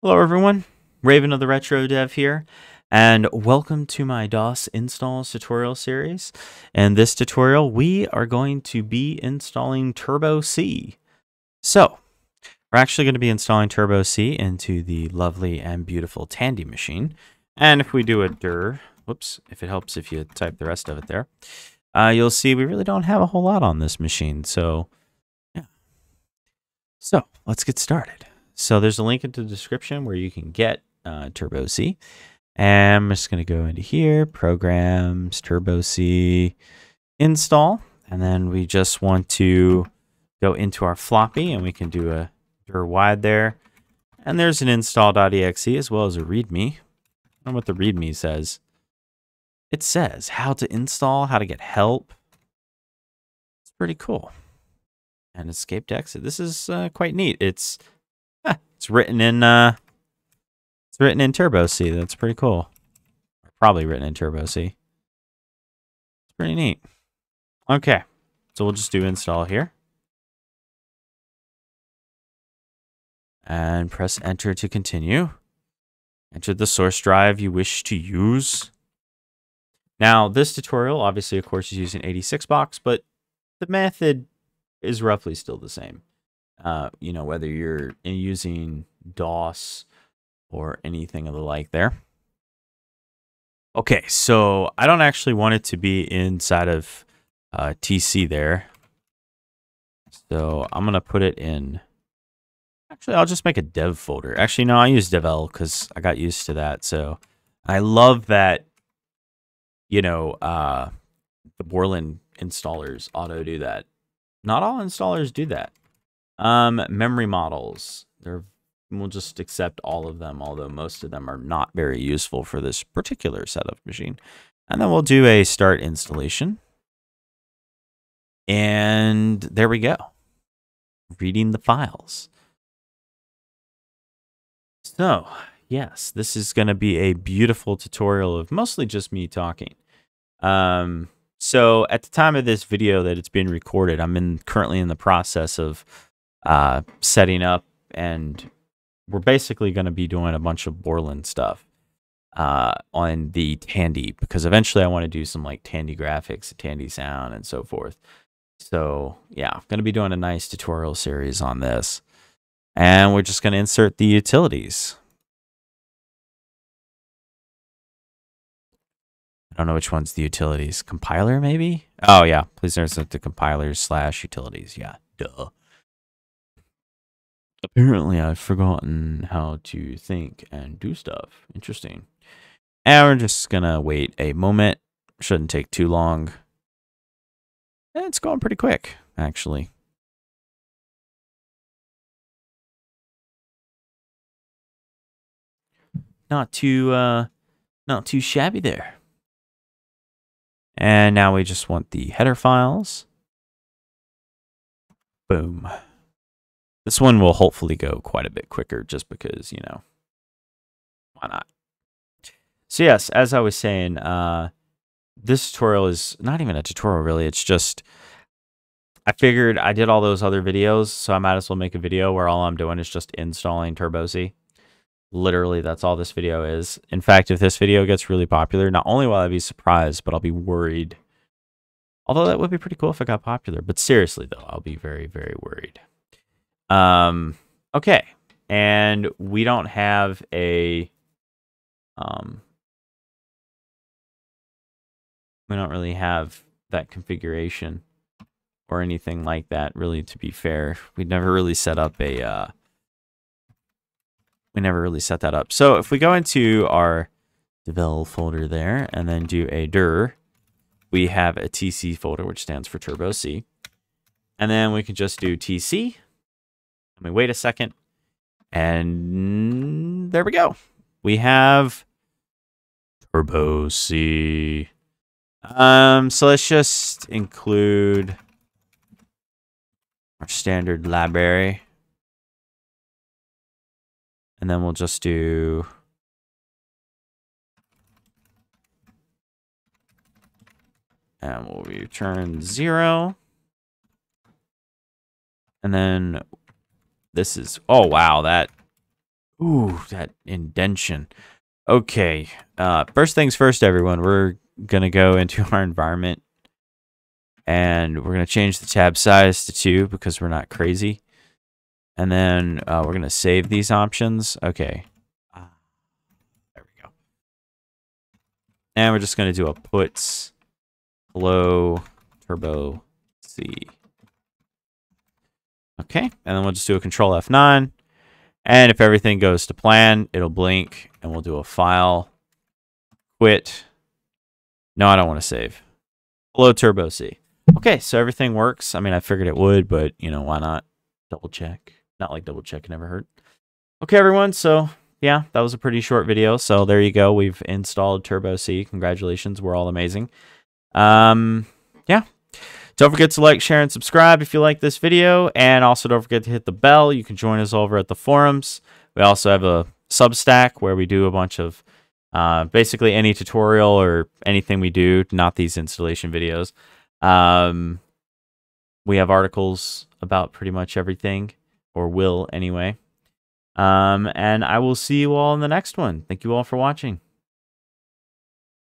Hello everyone, Raven of TheRetroDev here, and welcome to my DOS installs tutorial series. In this tutorial, we are going to be installing TurboC. So, we're actually going to be installing TurboC into the lovely and beautiful Tandy machine. And if we do a dir, whoops, if it helps if you type the rest of it there, you'll see we really don't have a whole lot on this machine. So, yeah. So, let's get started. So there's a link into the description where you can get TurboC. And I'm just going to go into here, Programs, TurboC, Install. And then we just want to go into our floppy, and we can do a dir wide there. And there's an install.exe as well as a README. I don't know what the README says. It says how to install, how to get help. It's pretty cool. And escape to exit. This is quite neat. It's written in TurboC. That's pretty cool. Probably written in TurboC. It's pretty neat. Okay, so we'll just do install here. And press enter to continue. Enter the source drive you wish to use. Now, this tutorial, obviously, of course, is using 86box, but the method is roughly still the same. You know, whether you're using DOS or anything of the like there. Okay, so I don't actually want it to be inside of TC there. So I'm going to put it in. Actually, I'll just make a dev folder. Actually, no, I use devel because I got used to that. So I love that, you know, the Borland installers auto do that. Not all installers do that. Memory models. We'll just accept all of them, although most of them are not very useful for this particular setup machine. And then we'll do a start installation. And there we go. Reading the files. So, yes, this is going to be a beautiful tutorial of mostly just me talking. So at the time of this video that it's being recorded, I'm currently in the process of setting up, and we're basically going to be doing a bunch of Borland stuff on the Tandy, because eventually I want to do some like Tandy graphics, Tandy sound, and so forth. So yeah, I'm going to be doing a nice tutorial series on this, and we're just going to insert the utilities. I don't know which one's the utilities. Compiler, maybe? Oh yeah, please insert the compilers / utilities. Yeah, duh. Apparently, I've forgotten how to think and do stuff. Interesting. And we're just going to wait a moment. Shouldn't take too long. And it's going pretty quick, actually. Not too shabby there. And now we just want the header files. Boom. This one will hopefully go quite a bit quicker just because, you know, why not? So yes, as I was saying, this tutorial is not even a tutorial really. It's just, I figured I did all those other videos, so I might as well make a video where all I'm doing is just installing TurboC. Literally, that's all this video is. In fact, if this video gets really popular, not only will I be surprised, but I'll be worried. Although that would be pretty cool if it got popular. But seriously, though, I'll be very, very worried. Okay. And we don't have a, we don't really have that configuration or anything like that, really, to be fair. We never really set up a, we never really set that up. So if we go into our devel folder there and then do a dir, we have a TC folder, which stands for TurboC. And then we can just do TC. And we wait a second. And there we go. We have TurboC. So let's just include our standard library. And then we'll just do and we'll return 0. And then this is, oh wow, that Ooh, that indentation. Okay. First things first, everyone. We're going to go into our environment. And we're going to change the tab size to 2 because we're not crazy. And then we're going to save these options. Okay. There we go. And we're just going to do a puts hello turbo C. Okay. And then we'll just do a control F9. And if everything goes to plan, it'll blink and we'll do a file quit. No, I don't want to save. Hello turbo C. Okay, so everything works. I mean, I figured it would, but, you know, why not? Double check. Not like double check never hurt. Okay, everyone, so, yeah, that was a pretty short video. So there you go. We've installed TurboC. Congratulations. We're all amazing. Yeah. Don't forget to like, share, and subscribe if you like this video. And also don't forget to hit the bell. You can join us over at the forums. We also have a Substack where we do a bunch of basically any tutorial or anything we do, not these installation videos. We have articles about pretty much everything, or will anyway. And I will see you all in the next one. Thank you all for watching.